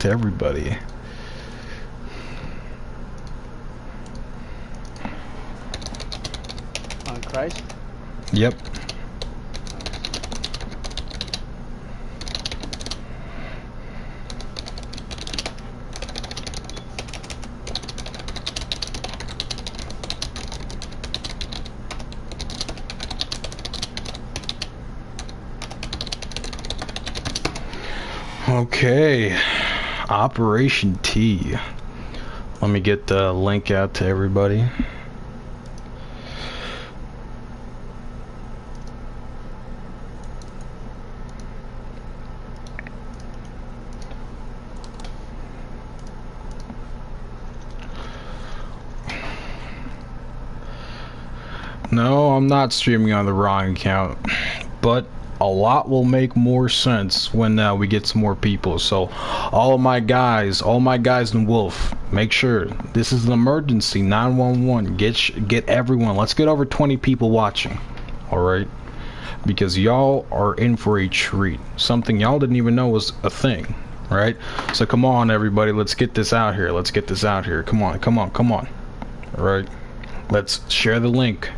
to everybody. On Christ? Yep. Okay, Operation T. Let me get the link out to everybody. No, I'm not streaming on the wrong account, but a lot will make more sense when we get some more people. So all my guys in Wolf, make sure this is an emergency. 911, get everyone. Let's get over 20 people watching. All right, because y'all are in for a treat, something y'all didn't even know was a thing. Right, so come on everybody, let's get this out here. Come on. All right, let's share the link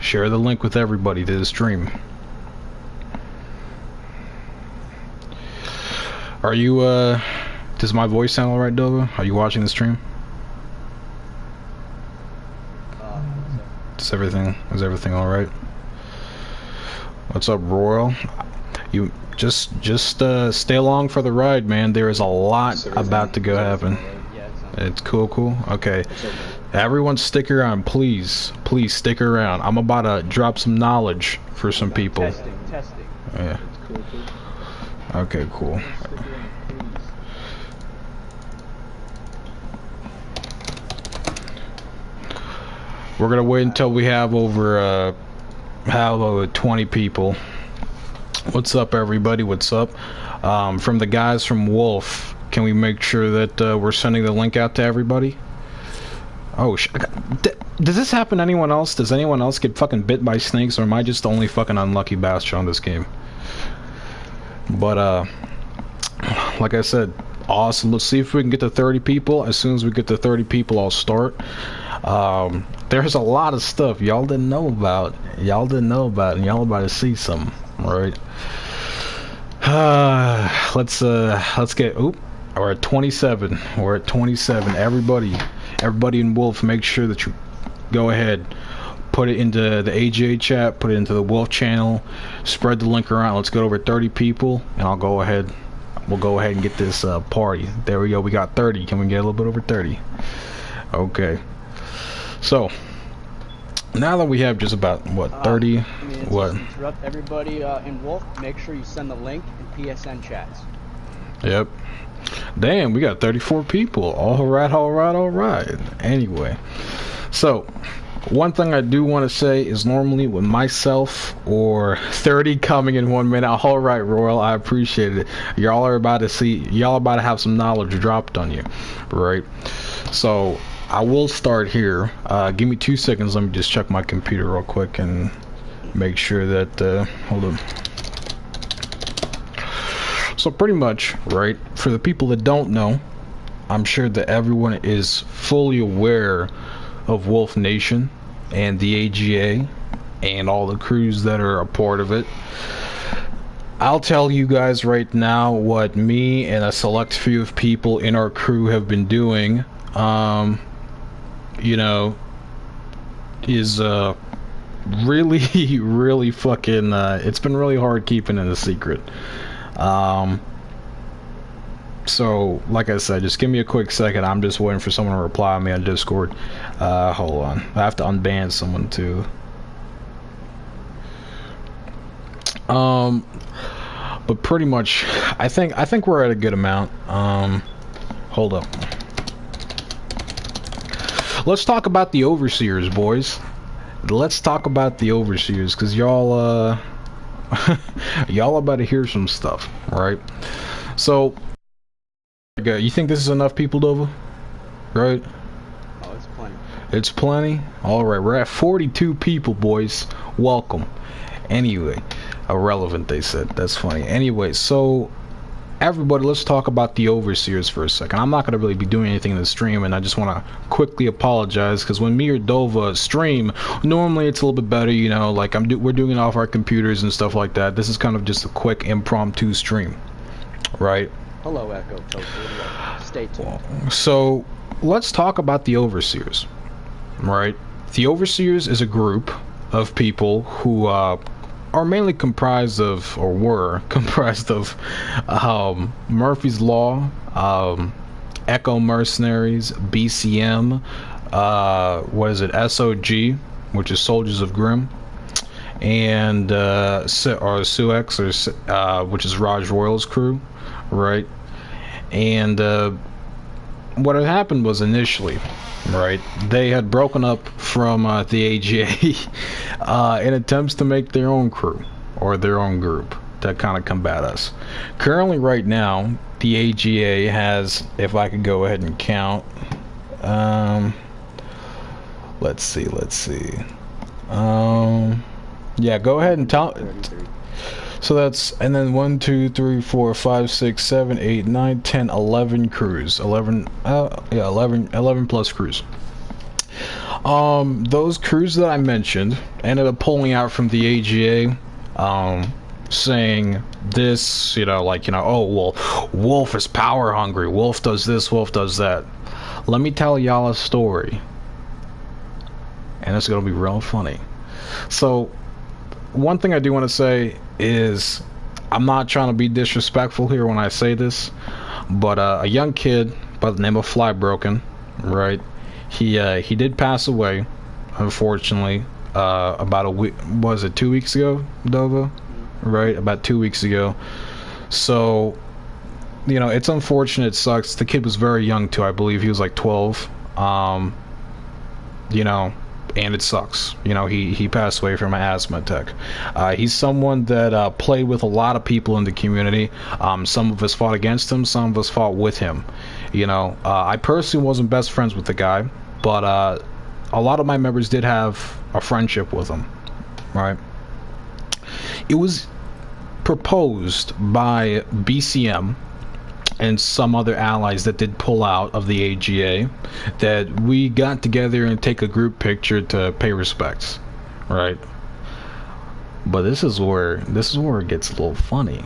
with everybody to the stream. Are you, does my voice sound alright, Dova? Are you watching the stream? Is everything alright? What's up, Royal? You just stay along for the ride, man. There is a lot about to go happen. It's cool. Okay. Everyone stick around, please stick around. I'm about to drop some knowledge for some people. Testing. Yeah. Cool. Okay, cool. We're gonna wait until we have over 20 people. What's up, everybody? What's up? From the guys from Wolf, can we make sure that we're sending the link out to everybody? Oh, does this happen to anyone else? Does anyone else get fucking bit by snakes, or am I just the only fucking unlucky bastard on this game? But like I said, awesome. Let's see if we can get to 30 people. As soon as we get to 30 people, I'll start. There's a lot of stuff y'all didn't know about, and y'all about to see some, right? Let's get. Oop, we're at 27. Everybody in Wolf, make sure that you go ahead, put it into the AGA chat, put it into the Wolf channel, spread the link around. Let's get over 30 people, and we'll go ahead and get this party. There we go. We got 30. Can we get a little bit over 30? Okay. So now that we have just about 30, what? Interrupt everybody in Wolf. Make sure you send the link in PSN chats. Yep. Damn, we got 34 people. All right. Anyway, so one thing I do want to say is normally with myself or 30 coming in 1 minute. All right, Royal, I appreciate it. Y'all are about to have some knowledge dropped on you, right? So I will start here. Give me 2 seconds. Let me just check my computer real quick and make sure that hold on. So pretty much, right, for the people that don't know, I'm sure that everyone is fully aware of Wolf Nation and the AGA and all the crews that are a part of it. I'll tell you guys right now what me and a select few of people in our crew have been doing. You know, is really fucking it's been really hard keeping it a secret. So like I said, just give me a quick second. I'm just waiting for someone to reply to me on Discord. Hold on, I have to unban someone too. But pretty much I think we're at a good amount. Hold up. Let's talk about the overseers, boys. Let's talk about the overseers, because y'all y'all about to hear some stuff, right? So you think this is enough people, Dova? Right? Oh, it's plenty. It's plenty? Alright, we're at 42 people, boys. Welcome. Anyway, irrelevant, they said. That's funny. Anyway, so everybody, let's talk about the overseers for a second. I'm not going to really be doing anything in the stream, and I just want to quickly apologize, because when me or Dova stream, normally it's a little bit better, you know, like we're doing it off our computers and stuff like that. This is kind of just a quick impromptu stream, right? Hello, Echo Toast Radio. Stay tuned. So let's talk about the overseers, right? The overseers is a group of people who are mainly comprised of, or were comprised of, Murphy's Law, Echo Mercenaries, BCM, what is it, SOG, which is Soldiers of Grimm, and or Suex, or which is Raj Royal's crew, right? And what had happened was initially, right, they had broken up from the AGA in attempts to make their own crew or their own group to kind of combat us. Currently, right now, the AGA has, if I could go ahead and count, let's see, yeah, go ahead and tell. So that's, and then 1, 2, 3, 4, 5, 6, 7, 8, 9, 10, 11 crews. 11 plus crews. Those crews that I mentioned ended up pulling out from the AGA, saying this, you know, like, you know, oh, well, Wolf is power hungry. Wolf does this, Wolf does that. Let me tell y'all a story. And it's gonna be real funny. So, one thing I do want to say is, I'm not trying to be disrespectful here when I say this, but a young kid by the name of Flybroken, right? He did pass away, unfortunately, about a week. Was it 2 weeks ago, Dova? Right, about 2 weeks ago. So, you know, it's unfortunate. It sucks. The kid was very young too. I believe he was like 12. You know. And it sucks. You know, he passed away from an asthma attack. He's someone that played with a lot of people in the community. Some of us fought against him, some of us fought with him. You know, I personally wasn't best friends with the guy, but a lot of my members did have a friendship with him, right? It was proposed by BCM and some other allies that did pull out of the AGA, that we got together and take a group picture to pay respects, right? But this is where it gets a little funny.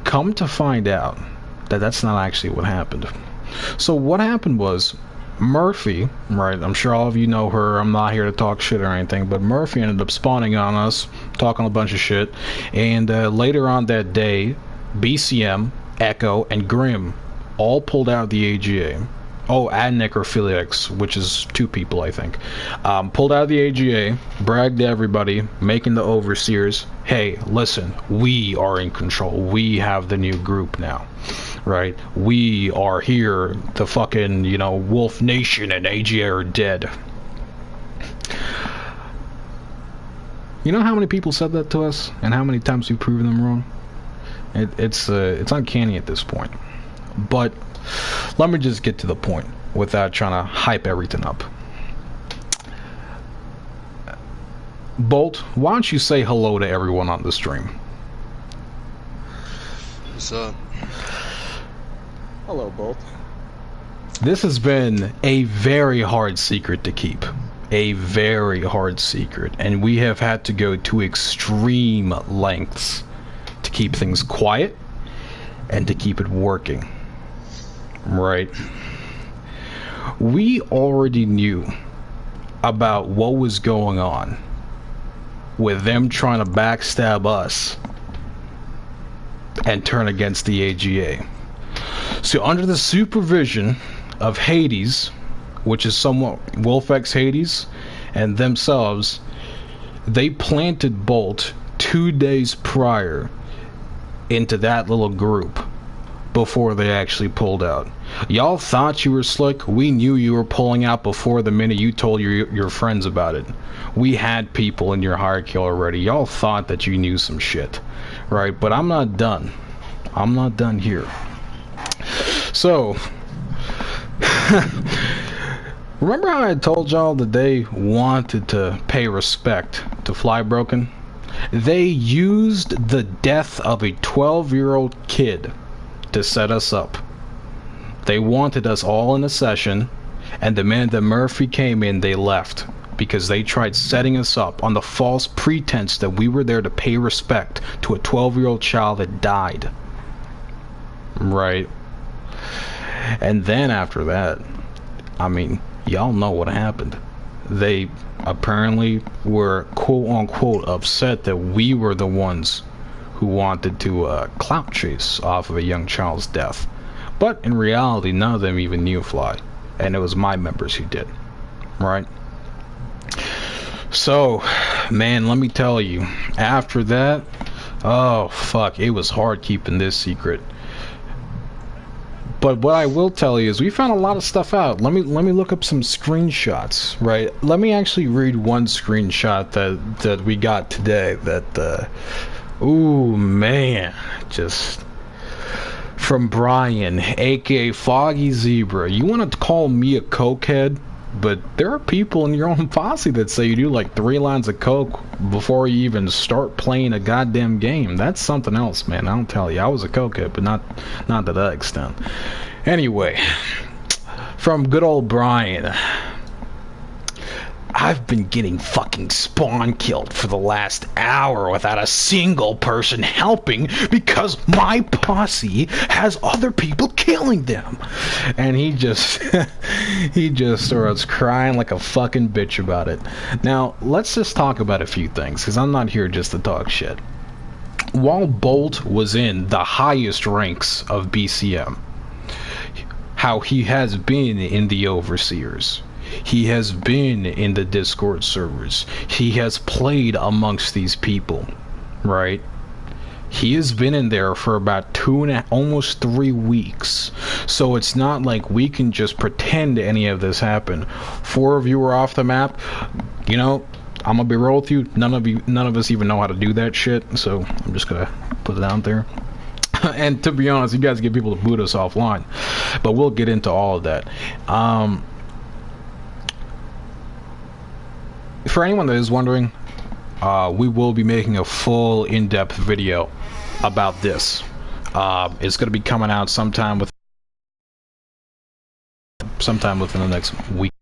Come to find out that that's not actually what happened. So what happened was, Murphy, right, I'm sure all of you know her, I'm not here to talk shit or anything, but Murphy ended up spawning on us, talking a bunch of shit, and later on that day, BCM, Echo, and Grimm all pulled out of the AGA. Oh, and Necrophiliacs, which is 2 people, I think. Pulled out of the AGA, bragged to everybody, making the overseers, hey, listen, we are in control. We have the new group now, right? We are here. The fucking, you know, Wolf Nation and AGA are dead. You know how many people said that to us, and how many times we've proven them wrong? It's uncanny at this point. But let me just get to the point without trying to hype everything up. Bolt, why don't you say hello to everyone on the stream? What's up? Hello, Bolt. This has been a very hard secret to keep. A very hard secret. And we have had to go to extreme lengths to keep things quiet and to keep it working, right? We already knew about what was going on with them trying to backstab us and turn against the AGA. So under the supervision of Hades, which is somewhat Wolfex Hades and themselves, they planted Bolt 2 days prior into that little group before they actually pulled out. Y'all thought you were slick. We knew you were pulling out before the minute you told your friends about it. We had people in your hierarchy already. Y'all thought that you knew some shit, right? But I'm not done. I'm not done here. So, remember how I told y'all that they wanted to pay respect to Flybroken? They used the death of a 12-year-old kid to set us up. They wanted us all in a session, and the minute that Murphy came in, they left. Because they tried setting us up on the false pretense that we were there to pay respect to a 12-year-old child that died. Right. And then after that, I mean, y'all know what happened. They apparently were quote-unquote upset that we were the ones who wanted to clout chase off of a young child's death. But in reality, none of them even knew Fly. And it was my members who did. Right? So, man, let me tell you, after that, oh, fuck, it was hard keeping this secret. But what I will tell you is we found a lot of stuff out. Let me look up some screenshots, right? Let me actually read one screenshot that we got today that, ooh, man, just... From Brian, aka Foggy Zebra. You want to call me a cokehead? But there are people in your own posse that say you do like 3 lines of coke before you even start playing a goddamn game. That's something else, man. I don't tell you. I was a cokehead, but not to that extent. Anyway, from good old Brian. I've been getting fucking spawn killed for the last hour without a single person helping because my posse has other people killing them. And he just he just starts crying like a fucking bitch about it. Now, let's just talk about a few things, because I'm not here just to talk shit. While Bolt was in the highest ranks of BCM, how he has been in the Overseers, he has been in the Discord servers. He has played amongst these people, right? He has been in there for about almost 3 weeks. So it's not like we can just pretend any of this happened. 4 of you were off the map. You know, I'm gonna be real with you. None of us even know how to do that shit. So I'm just gonna put it out there. And to be honest, you guys get people to boot us offline. But we'll get into all of that. For anyone that is wondering, we will be making a full in-depth video about this. It's going to be coming out sometime within the next week.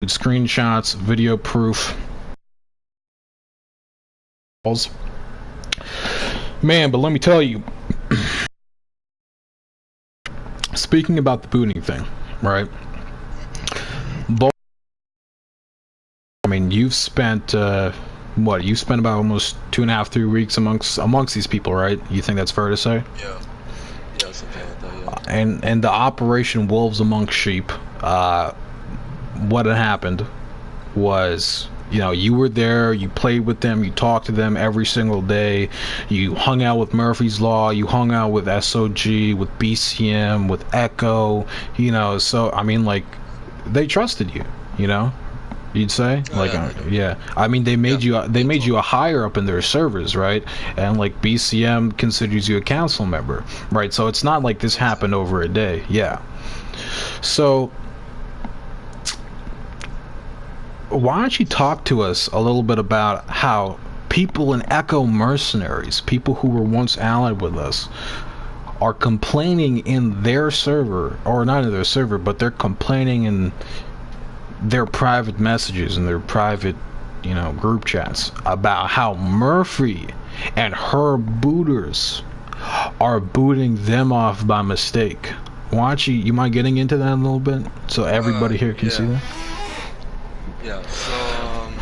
Screenshots, video proof. Man, but let me tell you, speaking about the booting thing, right? I mean, you've spent what? You've spent about almost 2.5, 3 weeks amongst these people, right? You think that's fair to say? Yeah, something like that. Yeah. And the Operation Wolves Amongst Sheep. What had happened was, you know, you were there, you played with them, you talked to them every single day, you hung out with Murphy's Law, you hung out with SOG, with BCM, with Echo, you know. So I mean, like, they trusted you, you know. You'd say, like, yeah. I mean, they made you a higher up in their servers, right? And like BCM considers you a council member, right? So it's not like this happened over a day, yeah. So why don't you talk to us a little bit about how people in Echo Mercenaries, people who were once allied with us, are complaining in their server, or not in their server, but they're complaining in their private messages and their private, you know, group chats about how Murphy and her booters are booting them off by mistake. Why don't you mind getting into that a little bit so everybody here can see that? Yeah, so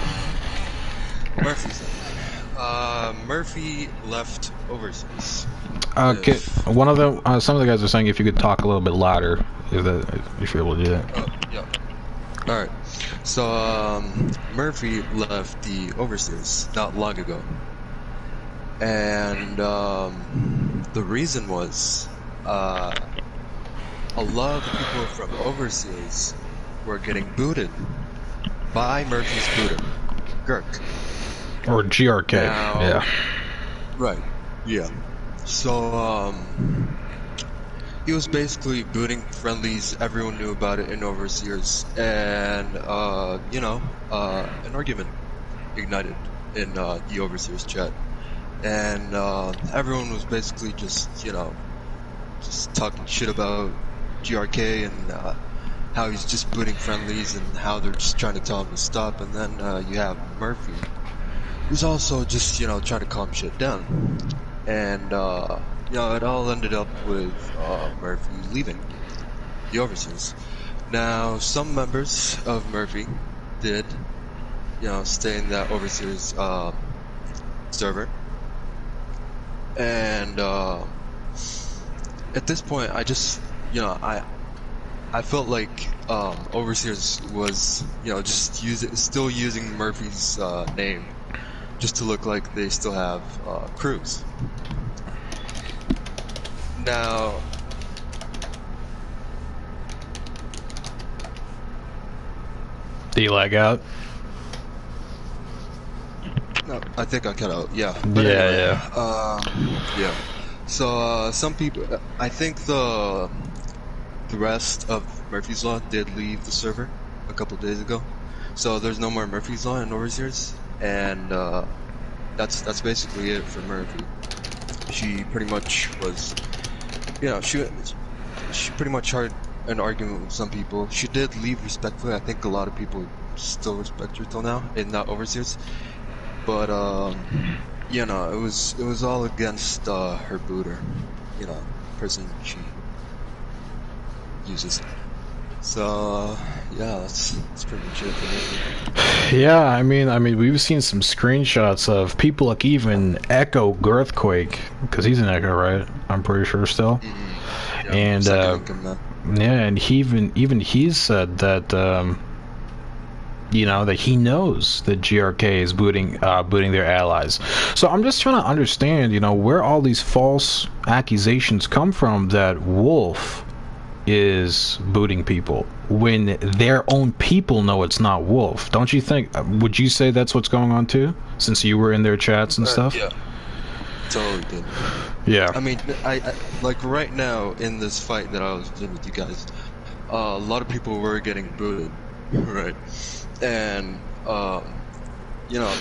Murphy left overseas. Okay, one of them, some of the guys are saying if you could talk a little bit louder, if you're able to do that. Yeah. Alright, so Murphy left the Overseers not long ago, and the reason was a lot of the people from Overseers were getting booted by Murphy's booter, Girk. Or GRK, now, yeah. Right, yeah. So, he was basically booting friendlies, everyone knew about it in Overseers, and, you know, an argument ignited in the Overseers chat. and everyone was basically just, you know, just talking shit about GRK and how he's just booting friendlies and how they're just trying to tell him to stop. And then you have Murphy, who's also just, you know, trying to calm shit down. And, you know, it all ended up with Murphy leaving the Overseas. Now, some members of Murphy did, you know, stay in that Overseas server. And at this point, I just, you know, I felt like Overseers was, you know, just still using Murphy's name just to look like they still have crews. Now, Do you lag out? no, I think I cut out. Yeah. But Yeah, anyway, yeah. yeah. So some people, I think the rest of Murphy's Law did leave the server a couple days ago. So there's no more Murphy's Law in Overseers, and that's basically it for Murphy. She pretty much was, you know, she pretty much had an argument with some people. She did leave respectfully. I think a lot of people still respect her till now in not Overseers, but you know, it was all against her booter, you know, person she uses. So yeah, that's pretty much it for me. Yeah, I mean, we've seen some screenshots of people like even Echo Girthquake, because he's an Echo, right? I'm pretty sure still. Yeah, And yeah, and he even he said that you know, that he knows that GRK is booting their allies. So I'm just trying to understand, you know, where all these false accusations come from that Wolf is booting people when their own people know it's not Wolf. Don't you think? Would you say that's what's going on too, since you were in their chats and stuff? Yeah, totally did. Yeah. I mean, I like right now in this fight that I was in with you guys, a lot of people were getting booted, right? And you know,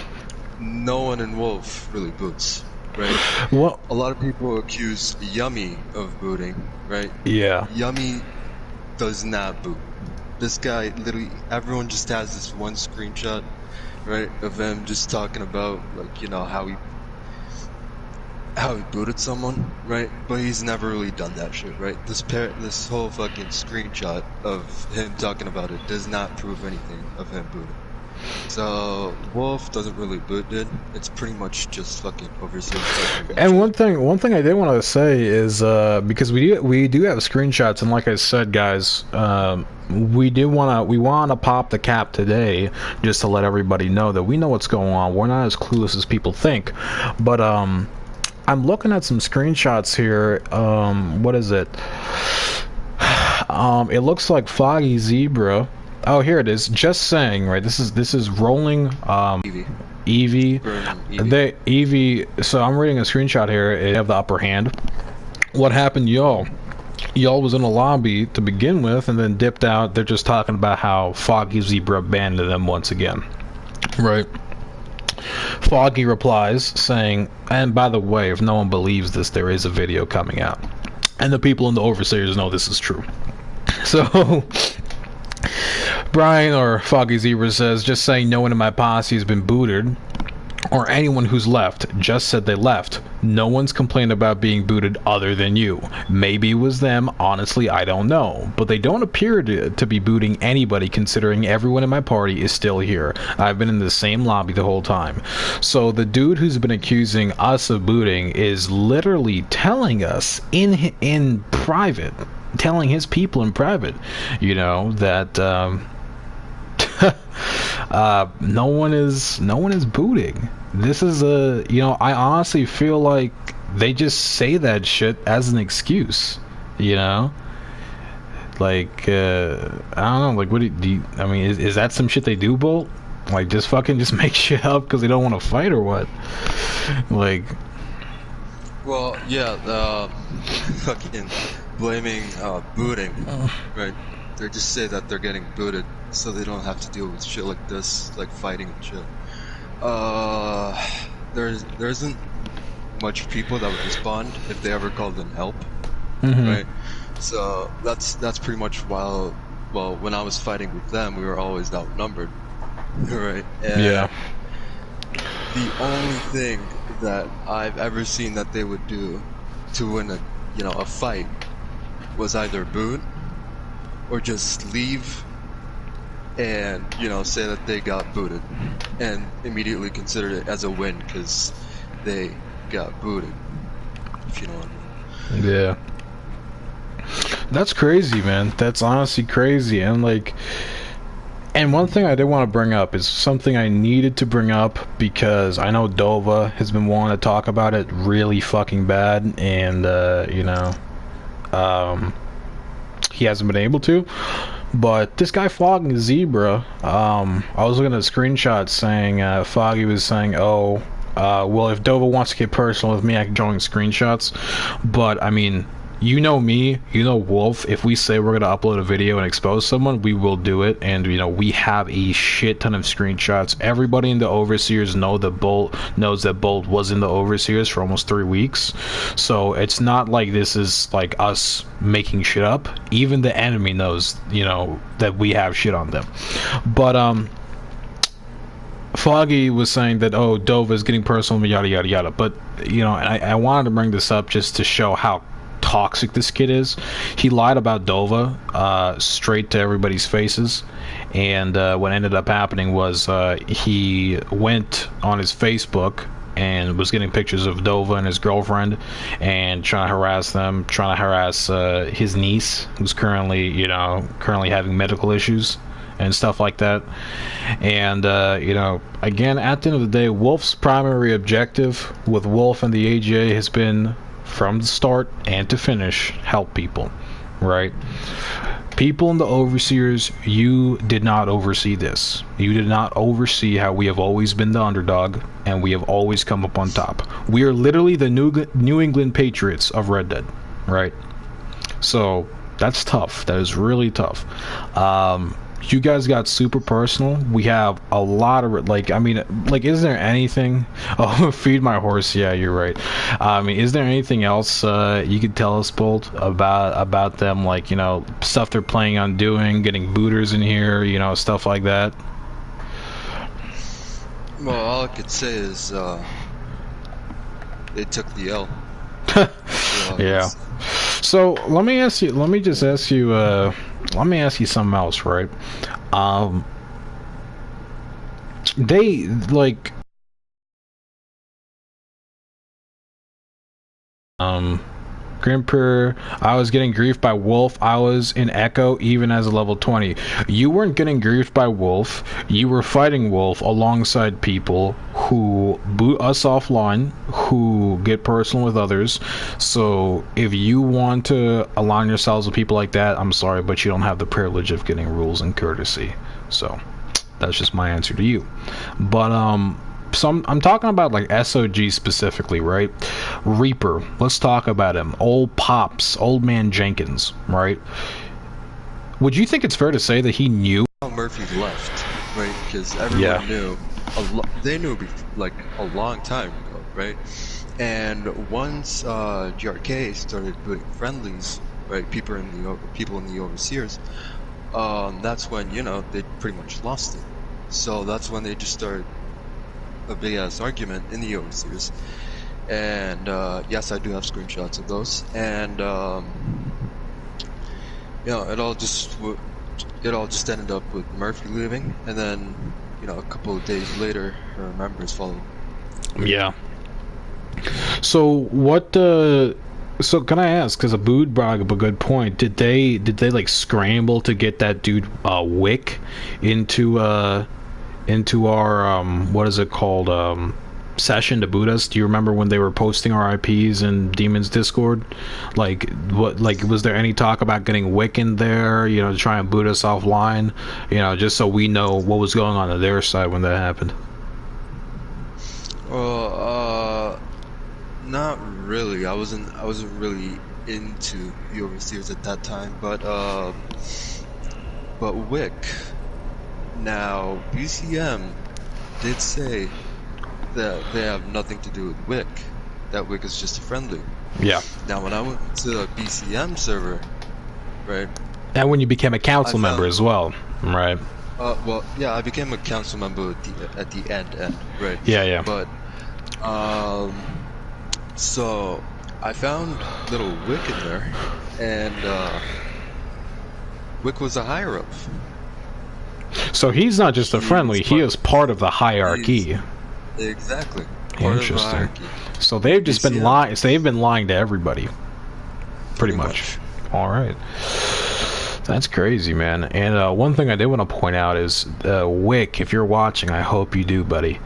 no one in Wolf really boots, right? Well, A lot of people accuse Yummy of booting, right? yeah. Yummy does not boot. This guy, literally, everyone just has this one screenshot, right, of him just talking about, like, you know, how he booted someone, right? But he's never really done that shit, right? This whole fucking screenshot of him talking about it does not prove anything of him booting. So Wolf doesn't really boot, dude. It's pretty much just fucking Overseas. And one thing I did want to say is because we do have screenshots, and like I said, guys, we want to pop the cap today just to let everybody know that we know what's going on. We're not as clueless as people think, but I'm looking at some screenshots here. What is it? It looks like Foggy Zebra. Oh, here it is. Just saying, right? This is rolling. Evie. Evie. So I'm reading a screenshot here. They have the upper hand. What happened, y'all? Y'all was in a lobby to begin with, and then dipped out. They're just talking about how Foggy Zebra abandoned them once again, right? Foggy replies saying, and by the way, if no one believes this, there is a video coming out, and the people in the Overseers know this is true. So Brian, or Foggy Zebra, says, just saying no one in my posse has been booted, or anyone who's left, just said they left. No one's complained about being booted other than you. Maybe it was them, honestly I don't know. But they don't appear to be booting anybody, considering everyone in my party is still here. I've been in the same lobby the whole time. So the dude who's been accusing us of booting is literally telling us in private, telling his people in private, you know, that no one is booting. This is you know, I honestly feel like they just say that shit as an excuse, you know, like I don't know, like what do you I mean, is that some shit they do, Bolt? Like just make shit up because they don't want to fight or what? Like, well, yeah, fucking blaming booting, right? They just say that they're getting booted so they don't have to deal with shit like this, like fighting and shit. There isn't much people that would respond if they ever called in help, Mm-hmm. right? So that's pretty much well, when I was fighting with them, we were always outnumbered, right? Yeah. And the only thing that I've ever seen that they would do to win a fight was either boot or just leave and, say that they got booted and immediately consider it as a win because they got booted, if you know what I mean. Yeah. That's crazy, man. That's honestly crazy. And like, and one thing I did want to bring up is something I needed to bring up because I know Dova has been wanting to talk about it really fucking bad, and he hasn't been able to. But this guy flogging a zebra, I was looking at screenshots saying Foggy was saying, oh, well, if Dova wants to get personal with me, I can join screenshots. But I mean, you know me, you know Wolf, if we say we're gonna upload a video and expose someone, we will do it. And we have a shit ton of screenshots. Everybody in the Overseers knows that Bolt was in the Overseers for almost 3 weeks, so it's not like this is like us making shit up. Even the enemy knows that we have shit on them. But Foggy was saying that, oh, Dova is getting personal, yada yada yada. But and I wanted to bring this up just to show how toxic this kid is. He lied about Dova straight to everybody's faces, and what ended up happening was he went on his Facebook and was getting pictures of Dova and his girlfriend and trying to harass them, trying to harass his niece, who's currently having medical issues and stuff like that. And again, at the end of the day, Wolf's primary objective with Wolf and the AGA has been, from the start and to finish, help people, right? People in the Overseers, you did not oversee this. You did not oversee how we have always been the underdog and we have always come up on top. We are literally the New England Patriots of Red Dead, right? So that's tough. That is really tough. You guys got super personal. We have a lot of is there anything? Oh, feed my horse. Yeah, you're right. Is there anything else you could tell us, Bolt, about them? Like, stuff they're planning on doing, getting booters in here, stuff like that. Well, all I could say is they took the L. Yeah. So let me ask you. Let me ask you something else, right? They like Grimper, I was getting griefed by Wolf. I was in Echo even as a level 20. You weren't getting griefed by Wolf. You were fighting Wolf alongside people who boot us offline, who get personal with others. So if you want to align yourselves with people like that, I'm sorry, but you don't have the privilege of getting rules and courtesy. So that's just my answer to you. But so I'm talking about like SOG specifically, right? Reaper, let's talk about him. Old Pops, Old Man Jenkins, right? Would you think it's fair to say that he knew Murphy left, right? Because everyone knew. They knew like a long time ago, right? And once GRK started putting friendlies, right? People in the Overseers, that's when they pretty much lost it. So that's when they just started a big ass argument in the Overseers, and yes, I do have screenshots of those, and it all just ended up with Murphy leaving, and then a couple of days later, her members followed. Yeah. So what? So can I ask? Because Abood brought up a good point. Did they like scramble to get that dude Wick into our what is it called, session to boot us? Do you remember when they were posting our IPs in Demon's Discord? Like, what, like, was there any talk about getting Wick in there, to try and boot us offline, just so we know what was going on their side when that happened? Well, not really. I wasn't really into the Overseers at that time, but Wick. Now, BCM did say that they have nothing to do with Wick, that Wick is just a friendly. Yeah. Now, when I went to a BCM server, right? And when you became a council I member found- as well, right? Well, yeah, I became a council member at the end, right? Yeah, yeah. But, so I found little Wick in there, and Wick was a higher up. So he's not just a friendly; he is part of the hierarchy. Exactly. Part of the hierarchy. So they've just been lying. So they've been lying to everybody, pretty much. All right. That's crazy, man. And one thing I did want to point out is, Wick, if you're watching, I hope you do, buddy.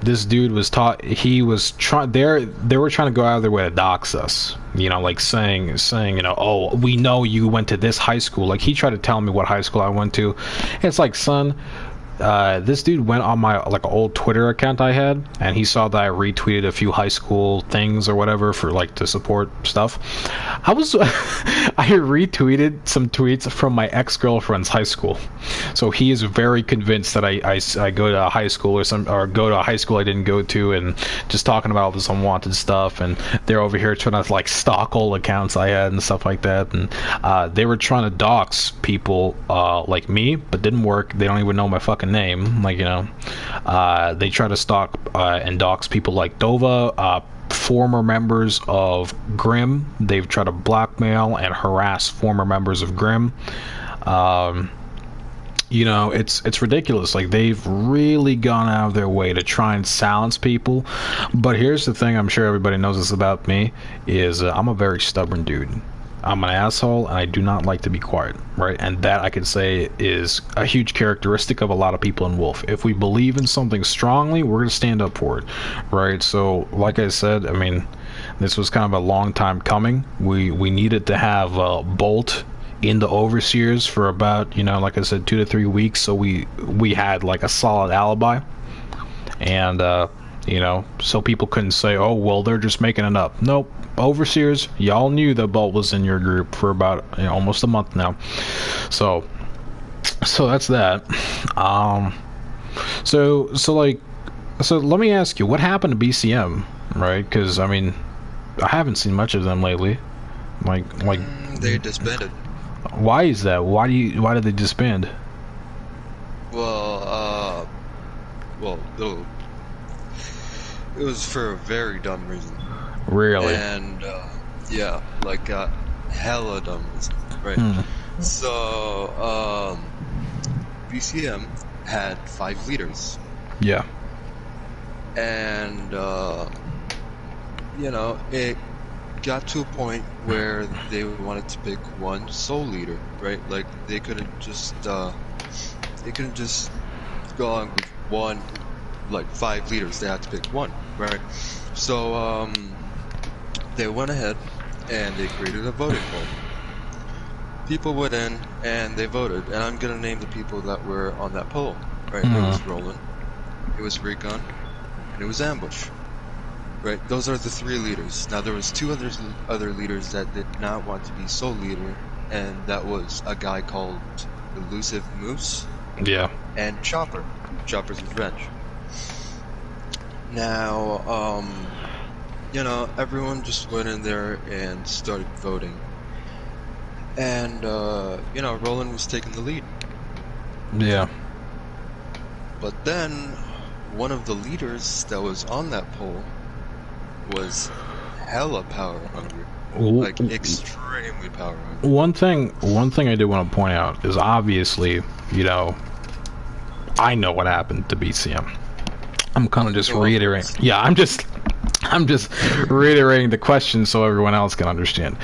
This dude was taught. He was trying. They were trying to go out of their way to dox us. You know, like saying, you know, oh, we know you went to this high school. Like he tried to tell me what high school I went to. It's like, son. This dude went on my like old Twitter account I had, and he saw that I retweeted a few high school things or whatever for like to support stuff. I retweeted some tweets from my ex-girlfriend's high school, so he is very convinced that I go to a high school or go to a high school I didn't go to, and just talking about all this unwanted stuff. And they're over here trying to like stalk old accounts I had and stuff like that. And they were trying to dox people like me, but didn't work. They don't even know my fucking name, like, you know. They try to stalk and dox people like Dova, former members of Grimm. They've tried to blackmail and harass former members of Grimm. You know, it's ridiculous. Like, they've really gone out of their way to try and silence people. But here's the thing, I'm sure everybody knows this about me, is I'm a very stubborn dude. I'm an asshole, and I do not like to be quiet, right? And that, I could say, is a huge characteristic of a lot of people in Wolf. If we believe in something strongly, we're going to stand up for it, right? So, like I said, I mean, this was kind of a long time coming. We needed to have Bolt in the Overseers for about, you know, like I said, 2 to 3 weeks, so we had, like, a solid alibi. And, you know, so people couldn't say, oh, well, they're just making it up. Nope. Overseers, y'all knew that Bolt was in your group for about, you know, almost a month now. So that's that. So let me ask you, what happened to BCM, right? Because, I mean, I haven't seen much of them lately. Like they disbanded. Why is that? Why did they disband? Well, it was for a very dumb reason. Really? And yeah, like hella dumb reason, right? So BCM had 5 leaders. Yeah. And you know, it got to a point where they wanted to pick one sole leader, right? Like they couldn't just go on with one, like 5 leaders. They had to pick one, right? So they went ahead and they created a voting poll. People went in and they voted, and I'm gonna name the people that were on that poll, right? It was Roland, it was Recon, and it was Ambush, right? Those are the 3 leaders. Now there was 2 other leaders that did not want to be sole leader, and that was a guy called Elusive Moose, Yeah. and Chopper's Revenge. Now, you know, everyone just went in there and started voting. And, you know, Roland was taking the lead. Yeah. But then, one of the leaders that was on that poll was hella power hungry. Like, extremely power hungry. One thing I do want to point out is, obviously, you know, I know what happened to BCM. I'm kind of just reiterating. Yeah, I'm just reiterating the question so everyone else can understand.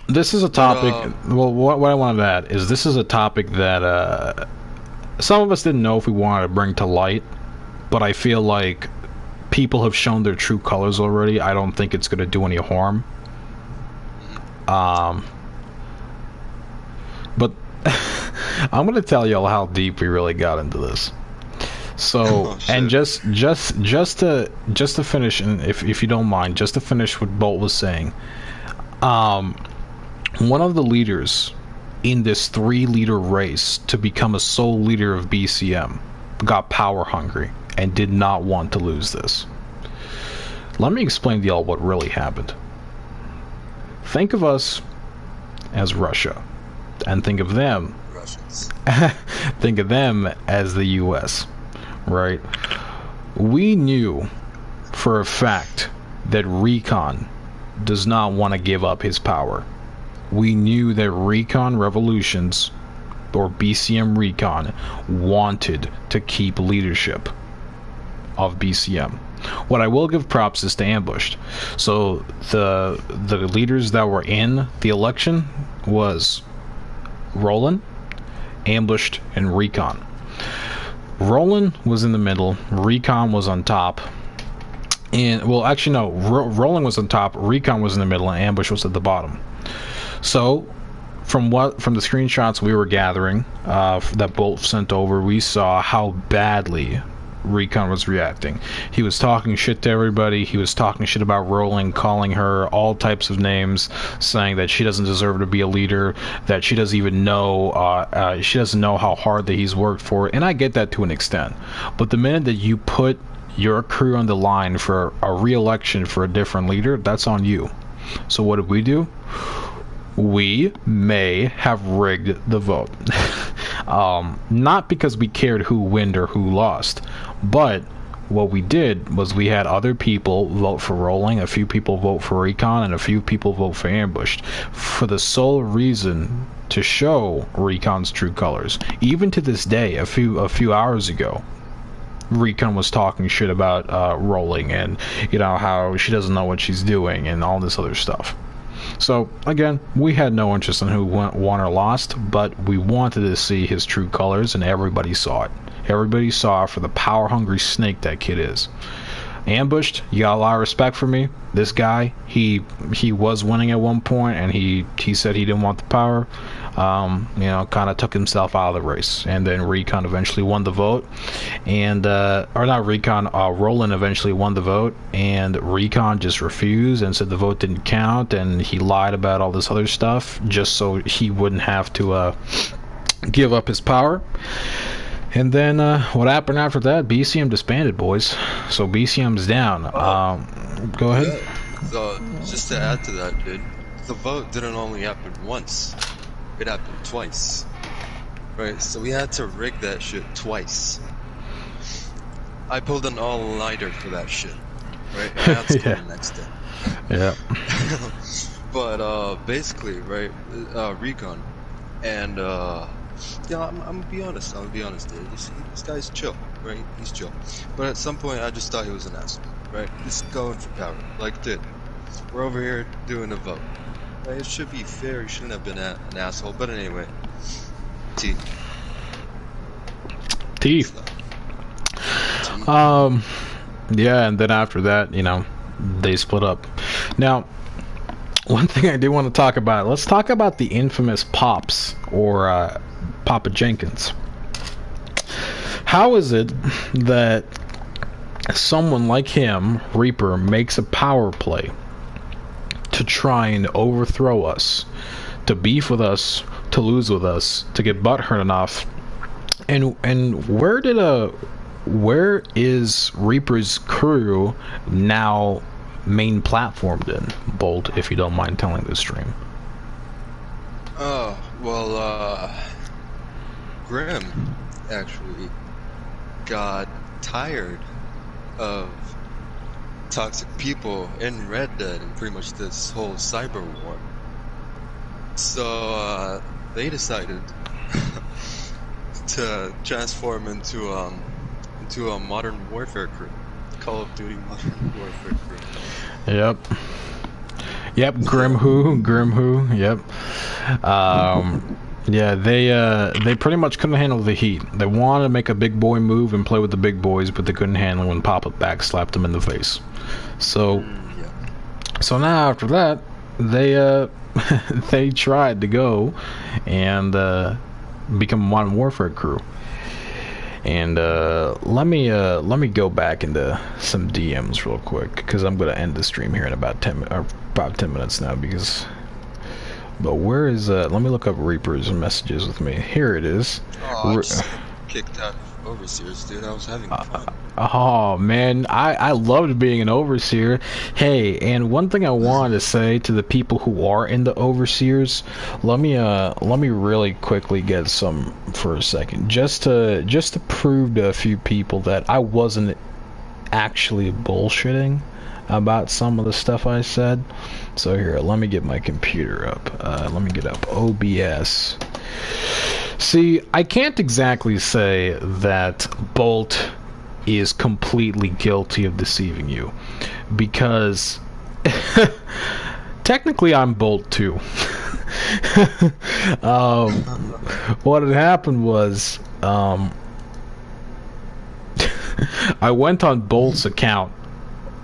This is a topic. Well, what I wanted to add is this is a topic that some of us didn't know if we wanted to bring to light, but I feel like people have shown their true colors already. I don't think it's going to do any harm. But I'm going to tell y'all how deep we really got into this. So, and just to finish, and if you don't mind, just to finish what Bolt was saying, one of the leaders in this 3-leader race to become a sole leader of BCM got power hungry and did not want to lose this. Let me explain to y'all what really happened. Think of us as Russia, and think of them Russians. think of them as the US, right? We knew for a fact that Recon does not want to give up his power. We knew that Recon Revolutions, or BCM Recon, wanted to keep leadership of BCM. What I will give props is to Ambushed. So the leaders that were in the election was Roland, Ambushed, and Recon. Roland was in the middle, Recon was on top, and well, actually no, Roland was on top, Recon was in the middle, and Ambush was at the bottom. So from the screenshots we were gathering that Bolt sent over, we saw how badly Recon was reacting. He was talking shit to everybody. He was talking shit about Roland, calling her all types of names, saying that she doesn't deserve to be a leader, that she doesn't even know she doesn't know how hard that he's worked for. And I get that to an extent, but the minute that you put your crew on the line for a re-election for a different leader, that's on you. So what did we do? We may have rigged the vote. Not because we cared who won or who lost, but what we did was we had other people vote for Rolling, a few people vote for Recon, and a few people vote for Ambushed, for the sole reason to show Recon's true colors. Even to this day, a few hours ago, Recon was talking shit about Rolling, and you know how she doesn't know what she's doing and all this other stuff. So again, we had no interest in who won or lost, but we wanted to see his true colors, and everybody saw it. Everybody saw for the power-hungry snake that kid is. Ambushed, you got a lot of respect for me. This guy, he was winning at one point, and he said he didn't want the power. You know, kind of took himself out of the race, and then Recon eventually won the vote, and or not Recon, Roland eventually won the vote, and Recon just refused and said the vote didn't count, and he lied about all this other stuff just so he wouldn't have to give up his power. And then what happened after that? BCM disbanded, boys. So BCM's down. Go ahead. Yeah. So just to add to that, dude, the vote didn't only happen once; it happened twice. Right? So we had to rig that shit twice. I pulled an all-nighter for that shit. Right? And I had to Yeah. the next day. Yeah. But basically, right? Recon and yeah, I'm gonna be honest. Dude. This guy's chill, right? He's chill. But at some point, I just thought he was an asshole, right? He's going for power, like, dude. We're over here doing a vote. Right? It should be fair. He shouldn't have been an asshole. But anyway, T. Yeah, and then after that, you know, they split up. Now, one thing I do want to talk about, let's talk about the infamous Pops, or Papa Jenkins. How is it that someone like him, Reaper, makes a power play to try and overthrow us, to beef with us, to lose with us, to get butthurt enough? And where is Reaper's crew now main platformed in, Bolt, if you don't mind telling the stream? Oh, well, Grim actually got tired of toxic people in Red Dead and pretty much this whole cyber war. So, they decided to transform into a modern warfare crew. Call of Duty Modern Warfare crew. Yep, Grim Who, yep. Yeah, they pretty much couldn't handle the heat. They wanted to make a big boy move and play with the big boys, but they couldn't handle when Papa back slapped them in the face. So, so now after that, they they tried to go and become a modern warfare crew. And let me go back into some DMs real quick, because I'm gonna end the stream here in about 10 minutes now. Because, but where is let me look up Reaper's messages with me. Here it is. Oh, I just kicked out overseers, dude. I was having fun. Oh man, I loved being an overseer. Hey, and one thing I wanted to say to the people who are in the overseers, let me really quickly get some for a second, just to prove to a few people that I wasn't actually bullshitting about some of the stuff I said. So here, let me get my computer up. Let me get up OBS. See, I can't exactly say that Bolt is completely guilty of deceiving you, because technically I'm Bolt too. What had happened was I went on Bolt's account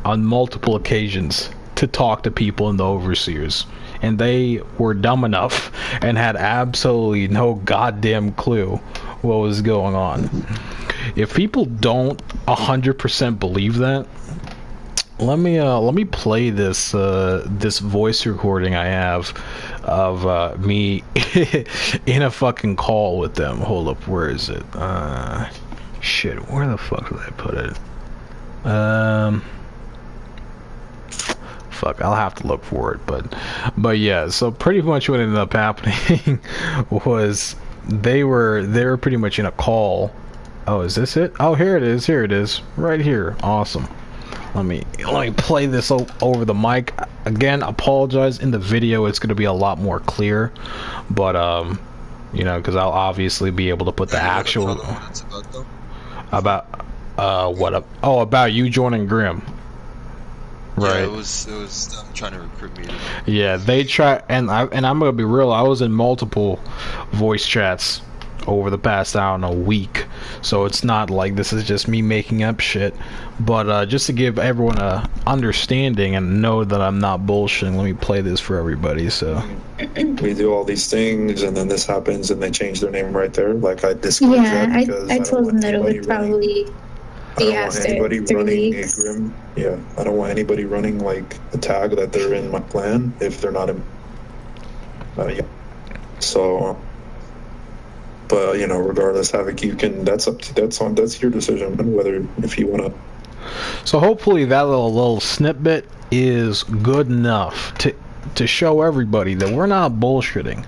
on multiple occasions to talk to people in the overseers, and they were dumb enough and had absolutely no goddamn clue what was going on. If people don't 100% believe that, let me play this this voice recording I have of me in a fucking call with them. Hold up, where is it? Shit, where the fuck did I put it? Fuck, I'll have to look for it, but yeah, so pretty much what ended up happening was they were pretty much in a call. Oh, is this it? Oh, here it is, right here. Awesome. Let me play this over the mic. Again, apologize, in the video it's going to be a lot more clear, but you know, because I'll obviously be able to put the actual about what up. Oh, about you joining Grim. Right. Yeah, it was them trying to recruit me. Yeah, they try, and I'm gonna be real. I was in multiple voice chats over the past, I don't know, week, so it's not like this is just me making up shit. But just to give everyone a understanding and know that I'm not bullshitting, let me play this for everybody. So we do all these things, and then this happens, and they change their name right there. Like I disclosed that because I told them that it would probably. I don't want anybody running a Grim. Yeah, I don't want anybody running like a tag that they're in my clan if they're not in. Yeah. So, but you know, regardless, Havoc, you can. That's your decision whether if you want to. So hopefully that little snippet is good enough to show everybody that we're not bullshitting.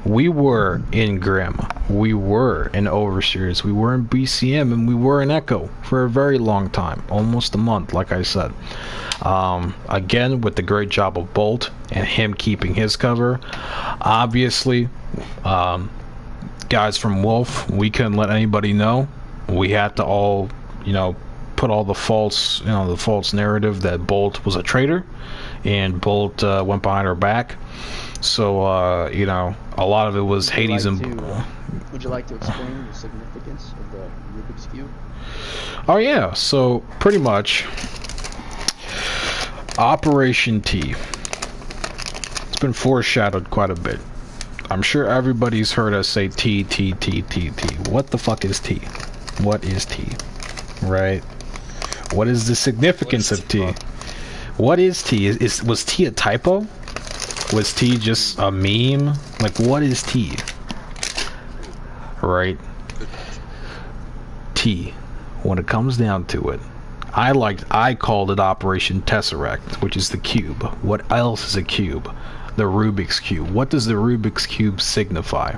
We were in Grim, we were in Overseers, we were in BCM, and we were in Echo for a very long time, almost a month, like I said. Again, with the great job of Bolt and him keeping his cover. Obviously, guys from Wolf, we couldn't let anybody know. We had to all, you know, put all the false, the false narrative that Bolt was a traitor, and Bolt went behind our back. So, you know, a lot of it was Hades and... Would you like to explain the significance of the Rubik's Cube? Oh, yeah. So, pretty much, Operation T. It's been foreshadowed quite a bit. I'm sure everybody's heard us say T, T, T, T, T. What the fuck is T? What is T? Right? What is the significance of T? What is T? Was T a typo? Was T just a meme? Like, what is T? Right? T. When it comes down to it, I called it Operation Tesseract, which is the cube. What else is a cube? The Rubik's Cube. What does the Rubik's Cube signify?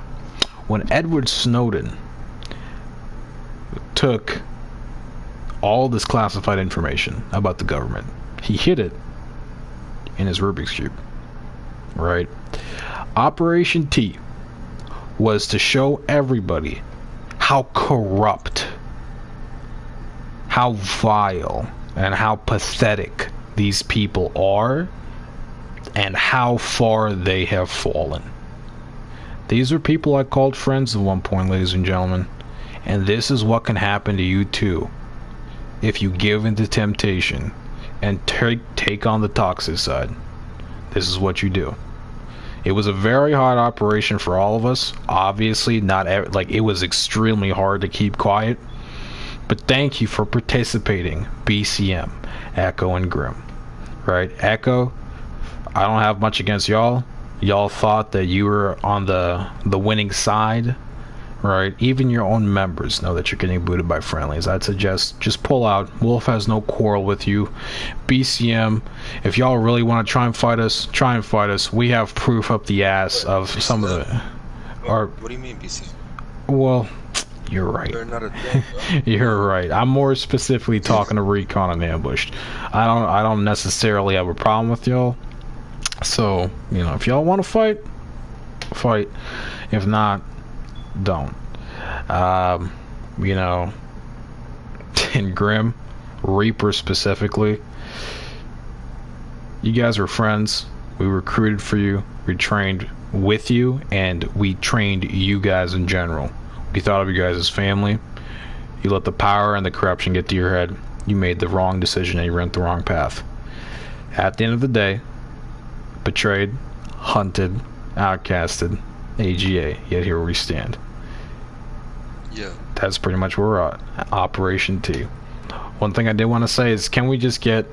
When Edward Snowden took all this classified information about the government, he hid it in his Rubik's Cube. Right? Operation T was to show everybody how corrupt, how vile, and how pathetic these people are, and how far they have fallen. These are people I called friends at one point, ladies and gentlemen, and this is what can happen to you too if you give into temptation and take on the toxic side. This is what you do. It was a very hard operation for all of us. Obviously, it was extremely hard to keep quiet. But thank you for participating, BCM, Echo, and Grim. Right? Echo, I don't have much against y'all. Y'all thought that you were on the winning side, right? Even your own members know that you're getting booted by friendlies. I'd suggest just pull out. Wolf has no quarrel with you. BCM, if y'all really want to try and fight us, try and fight us. We have proof up the ass of some of the... What do you mean, BC? Well, you're right. They're not a thing, You're right. I'm more specifically talking to Recon and Ambushed. I don't necessarily have a problem with y'all. So, you know, if y'all want to fight, fight. If not, don't. You know, in Grim, Reaper specifically, you guys were friends. We recruited for you. We trained with you, and we trained you guys in general. We thought of you guys as family. You let the power and the corruption get to your head. You made the wrong decision and you went the wrong path. At the end of the day, betrayed, hunted, outcasted, AGA, yet here we stand. Yeah. That's pretty much where we're at. Operation T. One thing I did want to say is, can we just get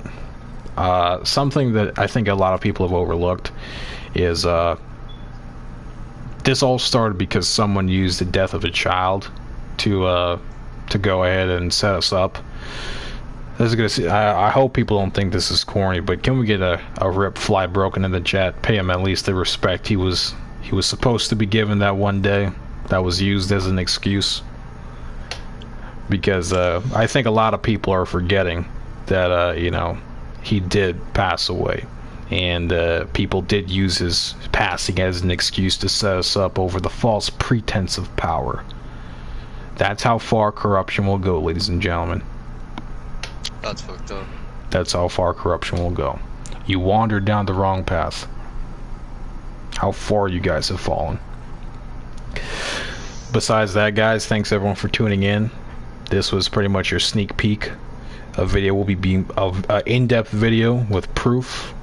something that I think a lot of people have overlooked is this all started because someone used the death of a child to go ahead and set us up. This is gonna. I hope people don't think this is corny, but can we get a rip fly broken in the chat? Pay him at least the respect he was supposed to be given that one day. That was used as an excuse. Because I think a lot of people are forgetting that you know, he did pass away, and people did use his passing as an excuse to set us up over the false pretense of power. That's how far corruption will go, ladies and gentlemen. That's fucked up. That's how far corruption will go. You wandered down the wrong path. How far you guys have fallen. Besides that, guys, thanks everyone for tuning in. This was pretty much your sneak peek. A video will be being of in-depth video with proof,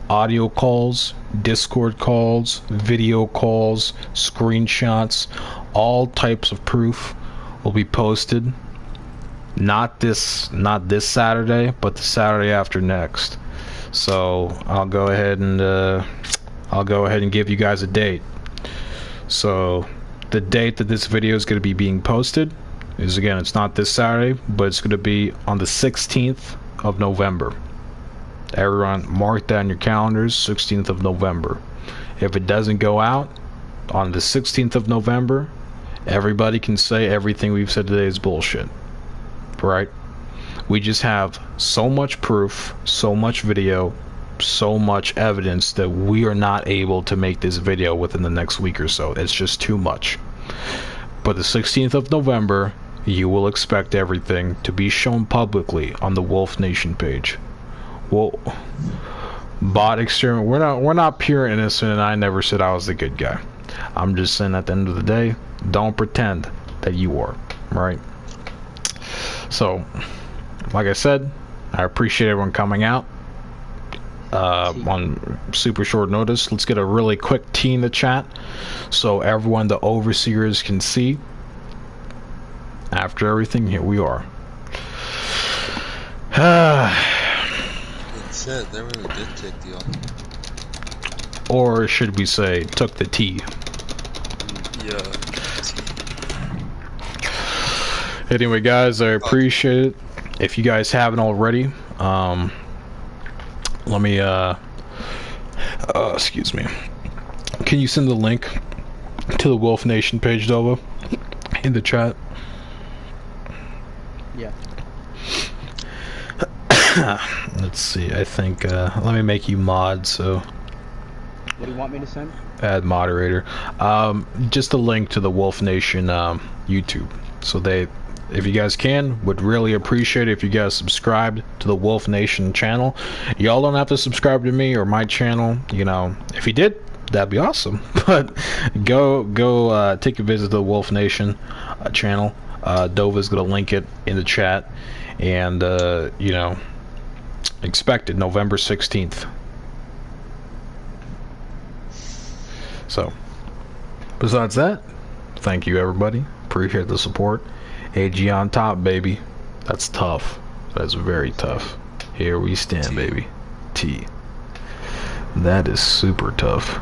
audio calls, Discord calls, video calls, screenshots, all types of proof will be posted. Not this Saturday, but the Saturday after next. So I'll go ahead and give you guys a date. So the date that this video is going to be being posted is, again, it's not this Saturday, but it's going to be on the 16th of November. Everyone mark that in your calendars, 16th of November. If it doesn't go out on the 16th of November, everybody can say everything we've said today is bullshit. Right? We just have so much proof, so much video, so much evidence that we are not able to make this video within the next week or so. It's just too much. But the 16th of November, you will expect everything to be shown publicly on the Wolf Nation page. Well, bot experiment. We're not pure innocent, and I never said I was the good guy. I'm just saying, at the end of the day, don't pretend that you are, right? So, like I said, I appreciate everyone coming out on super short notice. Let's get a really quick tea in the chat so everyone, the overseers, can see. After everything, here we are. It said they really did take the offer. Or should we say, took the tea. Yeah. Anyway, guys, I appreciate it. If you guys haven't already, let me, excuse me. Can you send the link to the Wolf Nation page, Dova, in the chat? Yeah. Let's see, I think, let me make you mod, so... What do you want me to send? Add moderator. Just a link to the Wolf Nation, YouTube. So if you guys can, would really appreciate it if you guys subscribed to the Wolf Nation channel. Y'all don't have to subscribe to me or my channel, you know. If you did, that'd be awesome. But go take a visit to the Wolf Nation channel. Dova's gonna link it in the chat, and you know, expect it November 16th. So, besides that, thank you everybody. Appreciate the support. AG on top, baby. That's tough. That's very tough. Here we stand, baby. T. That is super tough.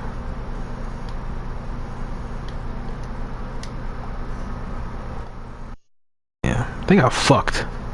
They got fucked.